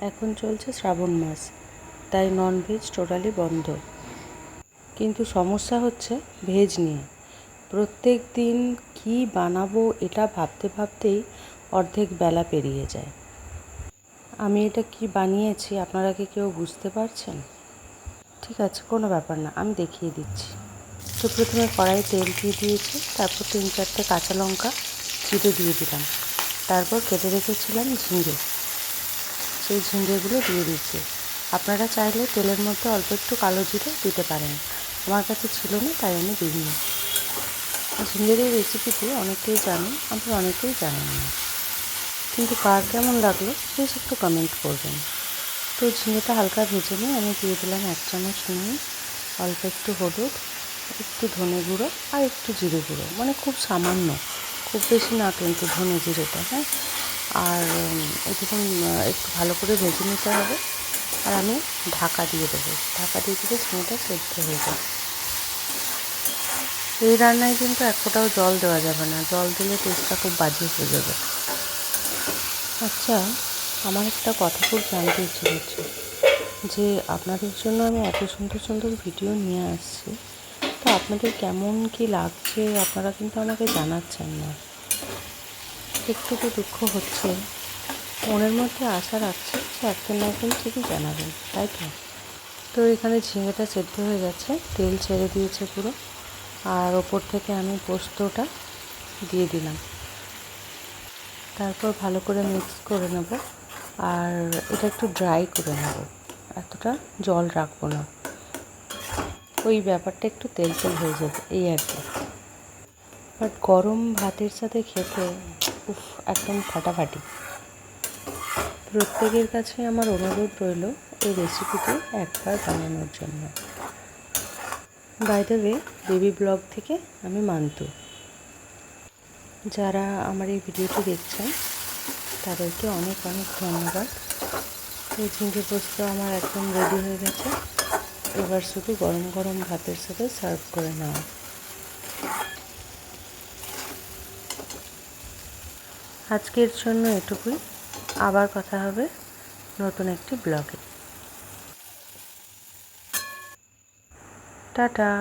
এখন চলছে শ্রাবণ মাস, তাই ননভেজ টোটালি বন্ধ। কিন্তু সমস্যা হচ্ছে ভেজ নিয়ে। প্রত্যেক দিন কী বানাবো এটা ভাবতে ভাবতেই অর্ধেক বেলা পেরিয়ে যায়। আমি এটা কি বানিয়েছি আপনারা কি কেউ বুঝতে পারছেন? ঠিক আছে, কোনো ব্যাপার না, আমি দেখিয়ে দিচ্ছি। তো প্রথমে কড়াইয়ে তেল দিয়ে দিয়েছি, তারপর 3-4টে কাঁচা লঙ্কা চিড়ে দিয়ে দিলাম। তারপর কেটে রেখেছিলাম ঝিঙে, সেই ঝিঙেগুলো দিয়ে দিচ্ছি। আপনারা চাইলে তেলের মধ্যে অল্প একটু কালো জিরে দিতে পারেন, আমার কাছে ছিল না তাই আমি দিইনি। ঝিঙের এই রেসিপিটি অনেকেই জানেন, আবার অনেকেই জানেন না, কিন্তু কার কেমন লাগলো প্লিজ একটু কমেন্ট করবেন। তো ঝিঙেটা হালকা ভেজে নিয়ে আমি দিয়ে দিলাম 1 চামচ নুন, অল্প একটু হলুদ, একটু ধনে গুঁড়ো আর একটু জিরে গুঁড়ো, মানে খুব সামান্য, খুব বেশি না কিন্তু ধনে জিরেটা, হ্যাঁ। আর দেখুন একটু ভালো করে ভেজে নিতে হবে। আর আমি ঢাকা দিয়ে দেবো, ঢাকা দিয়ে দিলে ঝিঙেটা সেদ্ধ হয়ে যাবে। এই রান্নায় কিন্তু এক ফোঁটাও জল দেওয়া যাবে না, জল দিলে টেস্টটা খুব বাজে হয়ে যাবে। আচ্ছা, আমার একটা কথা খুব জানতে ইচ্ছে করছে যে আপনাদের জন্য আমি এত সুন্দর সুন্দর ভিডিও নিয়ে আসছি, তো আপনাদের কেমন কি লাগছে আপনারা কিন্তু আমাকে জানাচ্ছেন না। একটু তো দুঃখ হচ্ছে, মনের মধ্যে আশা রাখছি যে একদিন না একদিন ঠিকই জানাবেন, তাই তো। তো এখানে ঝিঙেটা সেদ্ধ হয়ে গেছে, তেল ছেড়ে দিয়েছে পুরো, আর ওপর থেকে আমি পোস্তটা দিয়ে দিলাম। তারপর ভালো করে মিক্স করে নেব, আর এটা একটু ড্রাই করে নেব, এতটা জল রাখবো না, ওই ব্যাপারটা একটু তেল তেল হয়ে যাবে এই আর কি। বাট গরম ভাতের সাথে খেতে উফ, একদম ফাটাফাটি। প্রত্যেকের কাছে আমার অনুরোধ রইল এই রেসিপিটি একবার বানানোর জন্য। By the way, baby blog থেকে আমি মান্তু। যারা আমার এই ভিডিওটি দেখছেন তাদেরকে অনেক অনেক ধন্যবাদ। এই ঝিঙে পোস্ত আমার একদম রেডি হয়ে গেছে, এবার শুধু গরম গরম ভাতের সাথে সার্ভ করে নেওয়া। আজকের জন্য এটুকুই, আবার কথা হবে নতুন একটি ব্লগে। টাটা।